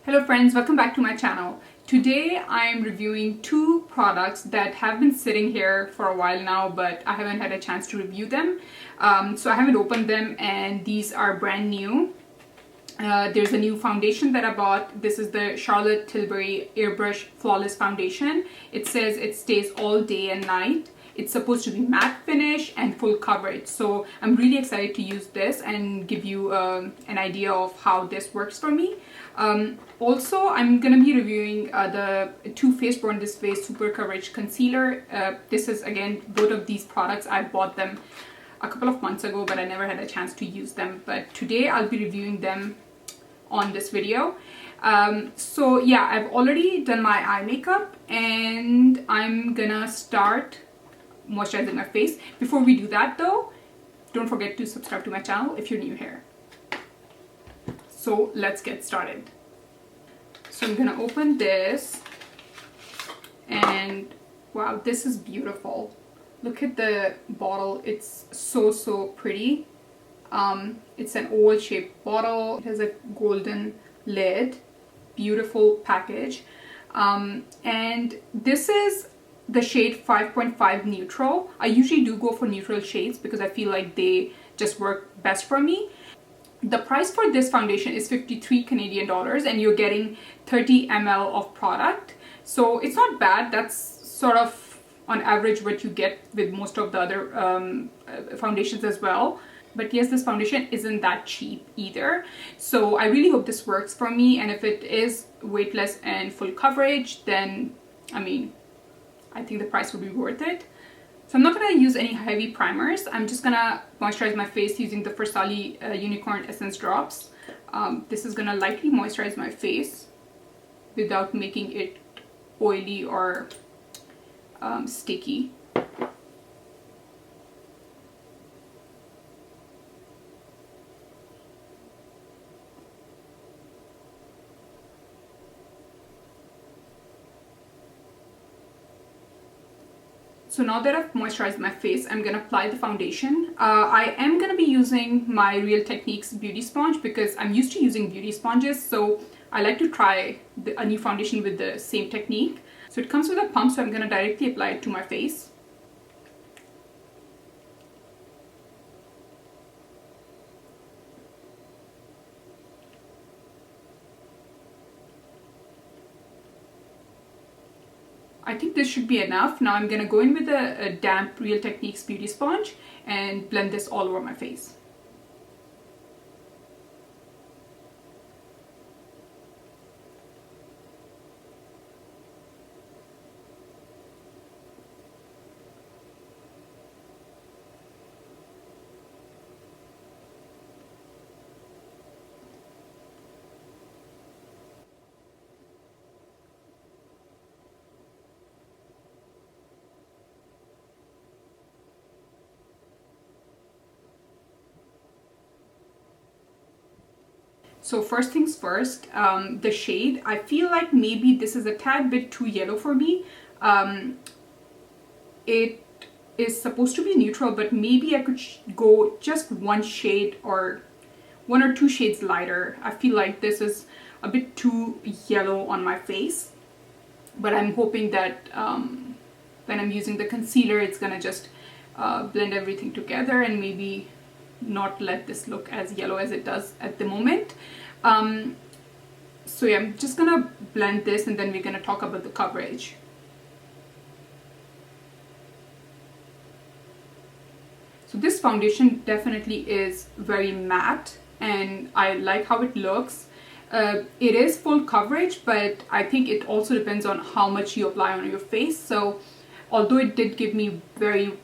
Hello friends, welcome back to my channel. Today I'm reviewing two products that have been sitting here for a while now, but I haven't had a chance to review them. So I haven't opened them, and these are brand new. There's a new foundation that I bought. This is the Charlotte Tilbury Airbrush Flawless Foundation. It says it stays all day and night. It's supposed to be matte finish and full coverage. So I'm really excited to use this and give you an idea of how this works for me. Also, I'm going to be reviewing the Too Faced Born This Way Super Coverage Concealer. This is, again, both of these products. I bought them a couple of months ago, but I never had a chance to use them. But today I'll be reviewing them on this video. So yeah, I've already done my eye makeup and I'm gonna start moisturizing my face. Before we do that though, don't forget to subscribe to my channel if you're new here. So let's get started. So I'm gonna open this, and wow, this is beautiful. Look at the bottle, it's so pretty. It's an oval shaped bottle. It has a golden lid, beautiful package. And this is the shade 5.5 neutral. I usually do go for neutral shades because I feel like they just work best for me. The price for this foundation is 53 Canadian dollars, and you're getting 30 ml of product. So it's not bad. That's sort of on average what you get with most of the other foundations as well. But yes, this foundation isn't that cheap either. So I really hope this works for me, and if it is weightless and full coverage, then I mean, I think the price will be worth it. So I'm not going to use any heavy primers. I'm just going to moisturize my face using the Versali Unicorn Essence Drops. This is going to lightly moisturize my face without making it oily or sticky. So now that I've moisturized my face, I'm going to apply the foundation. I am going to be using my Real Techniques beauty sponge because I'm used to using beauty sponges. So I like to try a new foundation with the same technique. So it comes with a pump, so I'm going to directly apply it to my face. I think this should be enough. Now I'm going to go in with a damp Real Techniques beauty sponge and blend this all over my face. So first things first, the shade, I feel like maybe this is a tad bit too yellow for me. It is supposed to be neutral, but maybe I could go just one shade or one or two shades lighter. I feel like this is a bit too yellow on my face, but I'm hoping that when I'm using the concealer, it's gonna just blend everything together and maybe not let this look as yellow as it does at the moment. So yeah, I'm just gonna blend this and then we're gonna talk about the coverage. So this foundation definitely is very matte and I like how it looks. It is full coverage, but I think it also depends on how much you apply on your face. So although it did give me very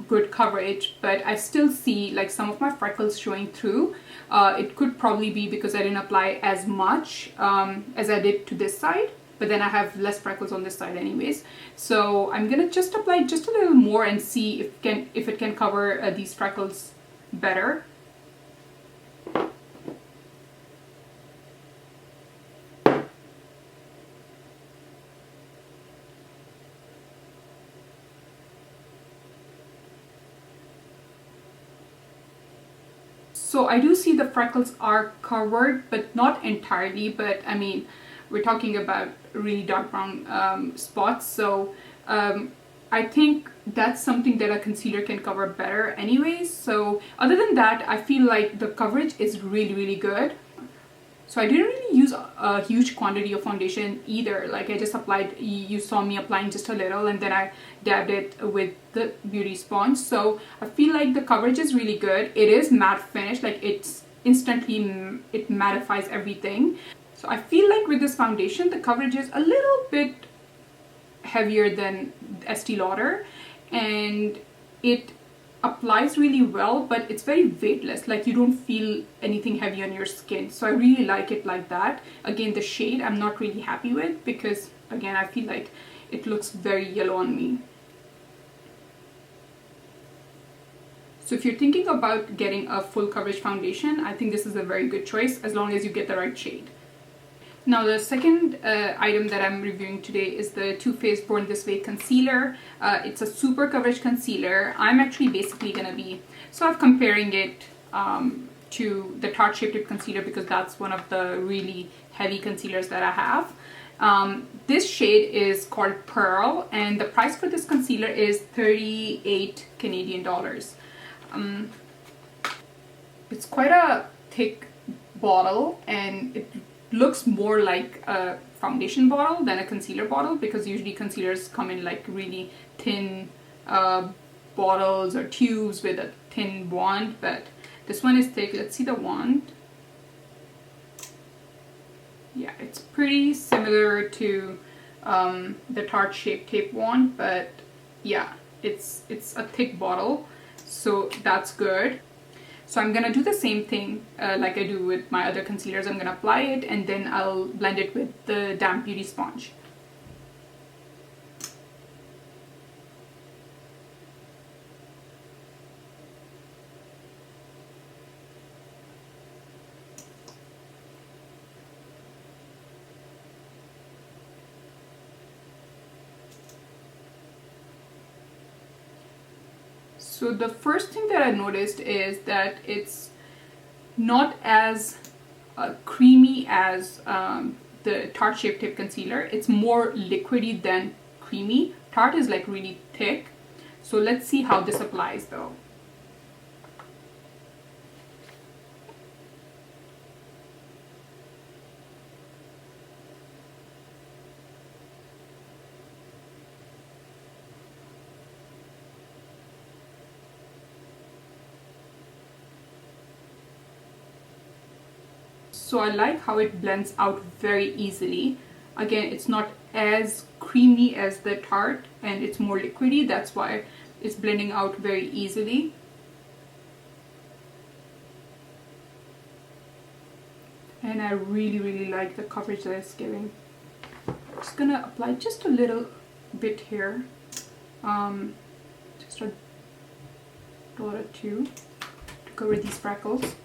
good coverage, but I still see like some of my freckles showing through. It could probably be because I didn't apply as much as I did to this side, but then I have less freckles on this side anyways. So I'm gonna just apply just a little more and see if it can cover these freckles better. So I do see the freckles are covered, but not entirely. But I mean, we're talking about really dark brown spots. So I think that's something that a concealer can cover better anyways. So other than that, I feel like the coverage is really, really good. So I didn't really use a huge quantity of foundation either. Like I just applied, you saw me applying just a little, and then I dabbed it with the beauty sponge. So I feel like the coverage is really good. It is matte finish, like it's instantly, it mattifies everything. So I feel like with this foundation, the coverage is a little bit heavier than Estee Lauder, and it applies really well, but it's very weightless. Like you don't feel anything heavy on your skin. So I really like it like that. Again, the shade I'm not really happy with, because again, I feel like it looks very yellow on me. So if you're thinking about getting a full coverage foundation, I think this is a very good choice as long as you get the right shade. Now the second item that I'm reviewing today is the Too Faced Born This Way concealer. It's a super coverage concealer. I'm actually basically going to be sort of comparing it to the Tarte Shape Tape concealer, because that's one of the really heavy concealers that I have. This shade is called Pearl, and the price for this concealer is 38 Canadian dollars. It's quite a thick bottle, and it looks more like a foundation bottle than a concealer bottle, because usually concealers come in like really thin bottles or tubes with a thin wand, but this one is thick. Let's see the wand. Yeah, it's pretty similar to the Tarte Shape Tape wand, but yeah, it's a thick bottle, so that's good. So I'm gonna do the same thing like I do with my other concealers. I'm gonna apply it, and then I'll blend it with the damp beauty sponge. So the first thing that I noticed is that it's not as creamy as the Tarte Shape Tape concealer. It's more liquidy than creamy. Tarte is like really thick. So let's see how this applies though. So I like how it blends out very easily. Again, it's not as creamy as the Tarte, and it's more liquidy. That's why it's blending out very easily. And I really, really like the coverage that it's giving. I'm just gonna apply just a little bit here. Just a dot or two to cover these freckles.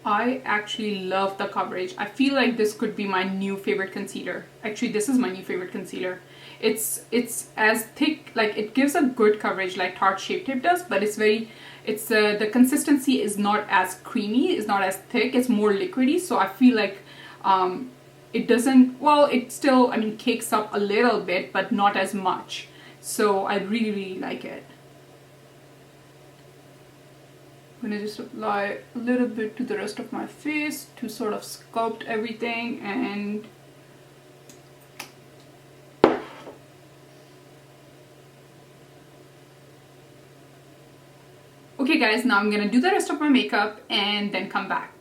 I actually love the coverage. I feel like this could be my new favorite concealer. Actually, this is my new favorite concealer. It's as thick, like it gives a good coverage like Tarte Shape Tape does, but it's very, the consistency is not as creamy, it's not as thick, it's more liquidy. So I feel like it doesn't, well, it still, I mean, cakes up a little bit, but not as much. So I really, really like it. I'm gonna just apply a little bit to the rest of my face to sort of sculpt everything. And okay guys, now I'm gonna do the rest of my makeup and then come back.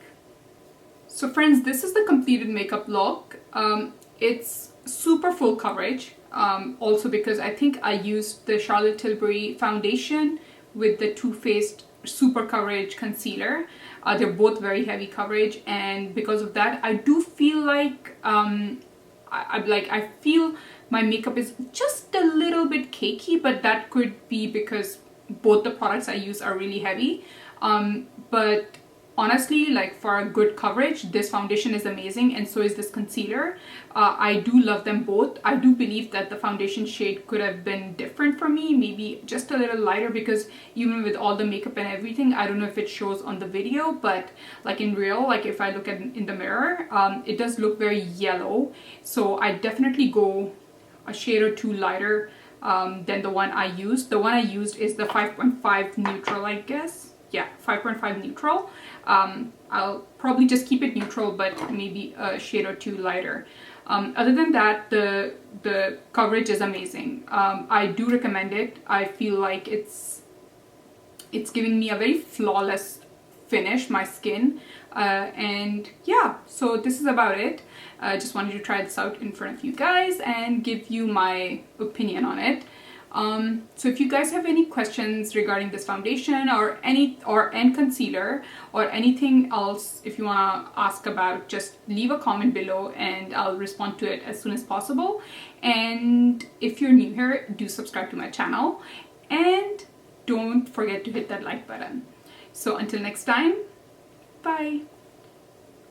So friends, this is the completed makeup look. It's super full coverage, also because I think I used the Charlotte Tilbury foundation with the Too Faced super coverage concealer. They're both very heavy coverage, and because of that I do feel like I feel my makeup is just a little bit cakey, but that could be because both the products I use are really heavy. But honestly, like for a good coverage, this foundation is amazing, and so is this concealer. I do love them both. I do believe that the foundation shade could have been different for me, maybe just a little lighter, because even with all the makeup and everything, I don't know if it shows on the video, but like in real, like if I look at in the mirror, it does look very yellow. So I definitely go a shade or two lighter than the one I used. The one I used is the 5.5 neutral, I guess. Yeah, 5.5 neutral. I'll probably just keep it neutral, but maybe a shade or two lighter. Other than that, the coverage is amazing. I do recommend it. I feel like it's giving me a very flawless finish, my skin. And yeah, so this is about it. I just wanted to try this out in front of you guys and give you my opinion on it. So if you guys have any questions regarding this foundation and concealer or anything else, if you want to ask about, just leave a comment below and I'll respond to it as soon as possible. And if you're new here, do subscribe to my channel and don't forget to hit that like button. So until next time, bye.